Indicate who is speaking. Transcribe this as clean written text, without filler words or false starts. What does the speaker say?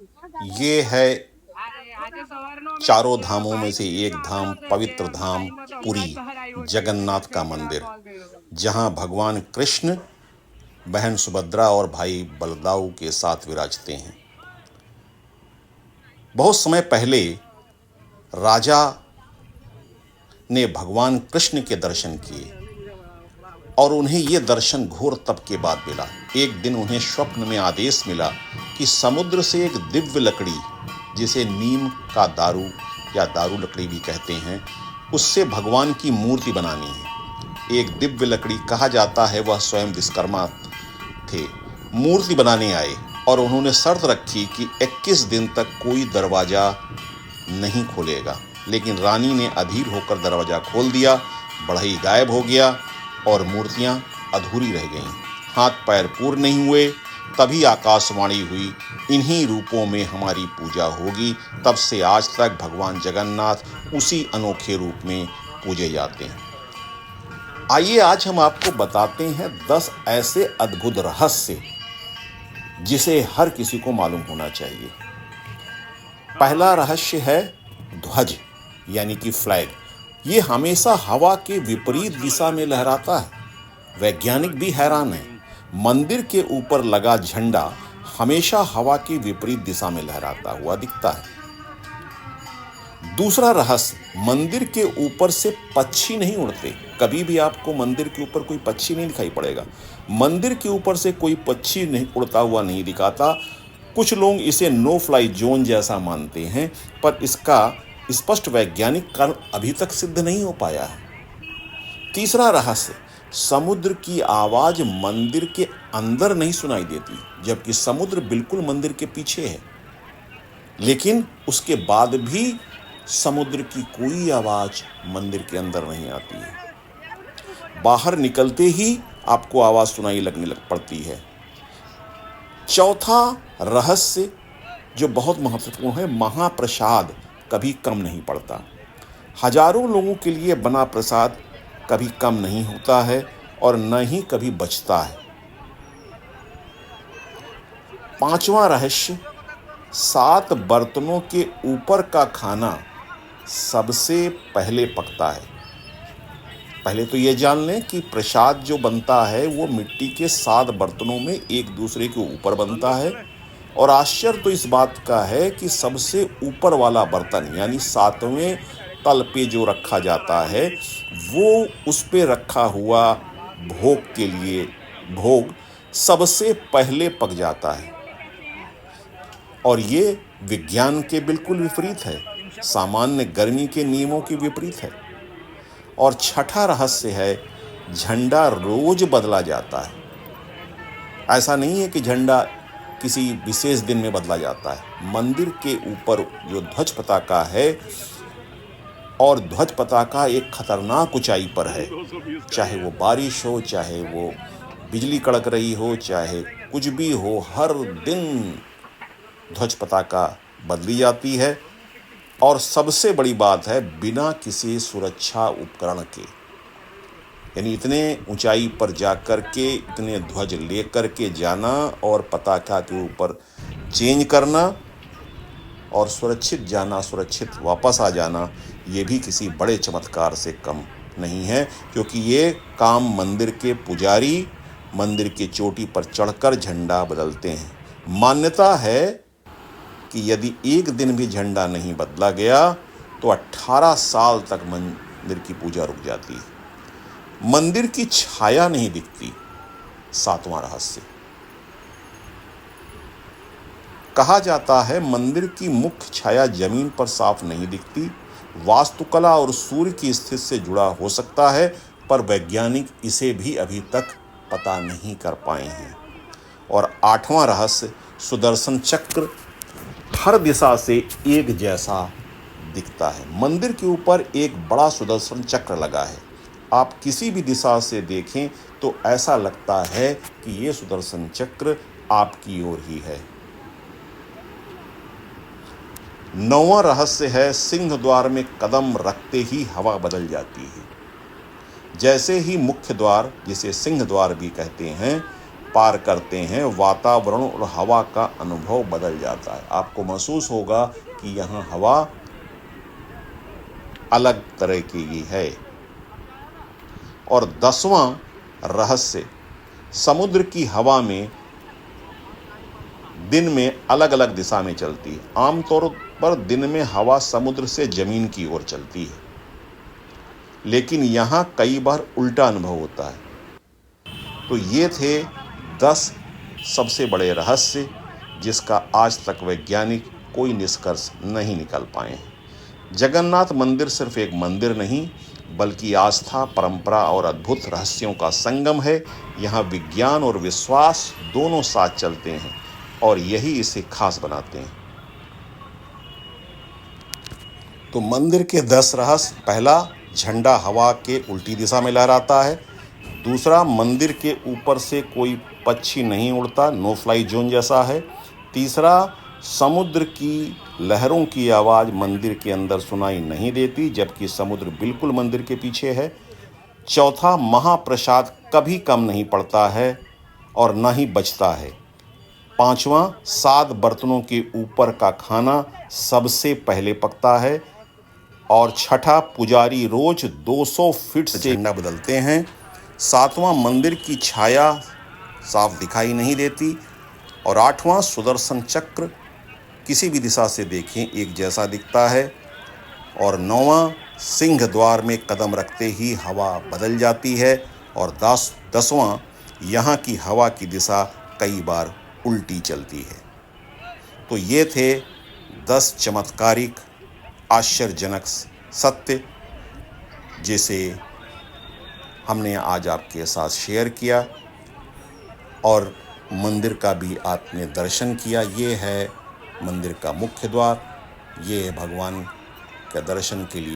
Speaker 1: ये है चारों धामों में से एक धाम, पवित्र धाम पुरी जगन्नाथ का मंदिर, जहां भगवान कृष्ण बहन सुभद्रा और भाई बलदाऊ के साथ विराजते हैं। बहुत समय पहले राजा ने भगवान कृष्ण के दर्शन किए और उन्हें यह दर्शन घोर तप के बाद मिला। एक दिन उन्हें स्वप्न में आदेश मिला कि समुद्र से एक दिव्य लकड़ी, जिसे नीम का दारू या दारू लकड़ी भी कहते हैं, उससे भगवान की मूर्ति बनानी है। एक दिव्य लकड़ी कहा जाता है वह स्वयं विश्वकर्मा थे, मूर्ति बनाने आए और उन्होंने शर्त रखी कि 21 दिन तक कोई दरवाजा नहीं खोलेगा। लेकिन रानी ने अधीर होकर दरवाजा खोल दिया, बढ़ई गायब हो गया और मूर्तियां अधूरी रह गईं। हाथ पैर पूर्ण नहीं हुए। तभी आकाशवाणी हुई, इन्हीं रूपों में हमारी पूजा होगी। तब से आज तक भगवान जगन्नाथ उसी अनोखे रूप में पूजे जाते हैं। आइए आज हम आपको बताते हैं 10 ऐसे अद्भुत रहस्य जिसे हर किसी को मालूम होना चाहिए। पहला रहस्य है ध्वज यानी कि फ्लैग। ये हमेशा हवा के विपरीत दिशा में लहराता है। वैज्ञानिक भी हैरान हैं। मंदिर के ऊपर लगा झंडा हमेशा हवा की विपरीत दिशा में लहराता हुआ दिखता है। दूसरा रहस्य, मंदिर के ऊपर से पक्षी नहीं उड़ते। कभी भी आपको मंदिर के ऊपर कोई पक्षी नहीं दिखाई पड़ेगा। मंदिर के ऊपर से कोई पक्षी नहीं उड़ता हुआ नहीं दिखाता। कुछ लोग इसे नो फ्लाई जोन जैसा मानते हैं, पर इसका स्पष्ट वैज्ञानिक कारण अभी तक सिद्ध नहीं हो पाया है। तीसरा रहस्य, समुद्र की आवाज मंदिर के अंदर नहीं सुनाई देती, जबकि समुद्र बिल्कुल मंदिर के पीछे है। लेकिन उसके बाद भी समुद्र की कोई आवाज मंदिर के अंदर नहीं आती है। बाहर निकलते ही आपको आवाज सुनाई लगने पड़ती है। चौथा रहस्य जो बहुत महत्वपूर्ण है, महाप्रसाद कभी कम नहीं पड़ता। हजारों लोगों के लिए बना प्रसाद कभी कम नहीं होता है और न ही कभी बचता है। पांचवा रहस्य, 7 बर्तनों के ऊपर का खाना सबसे पहले पकता है। पहले तो ये जान लें कि प्रसाद जो बनता है वो मिट्टी के 7 बर्तनों में एक दूसरे के ऊपर बनता है। और आश्चर्य तो इस बात का है कि सबसे ऊपर वाला बर्तन यानी 7वें तल पे जो रखा जाता है, वो उस पे रखा हुआ भोग के लिए भोग सबसे पहले पक जाता है। और ये विज्ञान के बिल्कुल विपरीत है, सामान्य गर्मी के नियमों के विपरीत है। और छठा रहस्य है, झंडा रोज बदला जाता है। ऐसा नहीं है कि झंडा किसी विशेष दिन में बदला जाता है। मंदिर के ऊपर जो ध्वज पताका है, और ध्वज पताका एक खतरनाक ऊंचाई पर है। चाहे वो बारिश हो, चाहे वो बिजली कड़क रही हो, चाहे कुछ भी हो, हर दिन ध्वज पताका बदली जाती है। और सबसे बड़ी बात है, बिना किसी सुरक्षा उपकरण के, यानी इतने ऊंचाई पर जाकर के इतने ध्वज लेकर के जाना और पताका के ऊपर चेंज करना और सुरक्षित जाना, सुरक्षित वापस आ जाना, ये भी किसी बड़े चमत्कार से कम नहीं है। क्योंकि ये काम मंदिर के पुजारी मंदिर की चोटी पर चढ़कर झंडा बदलते हैं। मान्यता है कि यदि एक दिन भी झंडा नहीं बदला गया तो 18 साल तक मंदिर की पूजा रुक जाती है। मंदिर की छाया नहीं दिखती। 7वां रहस्य, कहा जाता है मंदिर की मुख्य छाया जमीन पर साफ नहीं दिखती। वास्तुकला और सूर्य की स्थिति से जुड़ा हो सकता है, पर वैज्ञानिक इसे भी अभी तक पता नहीं कर पाए हैं। और 8वां रहस्य, सुदर्शन चक्र हर दिशा से एक जैसा दिखता है। मंदिर के ऊपर एक बड़ा सुदर्शन चक्र लगा है। आप किसी भी दिशा से देखें तो ऐसा लगता है कि ये सुदर्शन चक्र आपकी ओर ही है। 9वां रहस्य है, सिंह द्वार में कदम रखते ही हवा बदल जाती है। जैसे ही मुख्य द्वार, जिसे सिंह द्वार भी कहते हैं, पार करते हैं वातावरण और हवा का अनुभव बदल जाता है। आपको महसूस होगा कि यहाँ हवा अलग तरह की है। और 10वां रहस्य, समुद्र की हवा में दिन में अलग अलग दिशा में चलती है। आमतौर पर दिन में हवा समुद्र से जमीन की ओर चलती है, लेकिन यहाँ कई बार उल्टा अनुभव होता है। तो ये थे 10 सबसे बड़े रहस्य जिसका आज तक वैज्ञानिक कोई निष्कर्ष नहीं निकाल पाए हैं। जगन्नाथ मंदिर सिर्फ एक मंदिर नहीं, बल्कि आस्था, परंपरा और अद्भुत रहस्यों का संगम है। यहाँ विज्ञान और विश्वास दोनों साथ चलते हैं और यही इसे खास बनाते हैं। तो मंदिर के 10 रहस्य: पहला, झंडा हवा के उल्टी दिशा में लहराता है। दूसरा, मंदिर के ऊपर से कोई पक्षी नहीं उड़ता, नो फ्लाई जोन जैसा है। तीसरा, समुद्र की लहरों की आवाज़ मंदिर के अंदर सुनाई नहीं देती, जबकि समुद्र बिल्कुल मंदिर के पीछे है। चौथा, महाप्रसाद कभी कम नहीं पड़ता है और न ही बचता है। पांचवा, 7 बर्तनों के ऊपर का खाना सबसे पहले पकता है। और छठा, पुजारी रोज 200 फीट से झंडा बदलते हैं। सातवां, मंदिर की छाया साफ दिखाई नहीं देती। और आठवां, सुदर्शन चक्र किसी भी दिशा से देखें एक जैसा दिखता है। और नौवां, सिंह द्वार में कदम रखते ही हवा बदल जाती है। और 10वां, यहाँ की हवा की दिशा कई बार उल्टी चलती है। तो ये थे 10 चमत्कारिक आश्चर्यजनक सत्य जिसे हमने आज आपके साथ शेयर किया, और मंदिर का भी आपने दर्शन किया। ये है मंदिर का मुख्य द्वार, ये है भगवान के दर्शन के लिए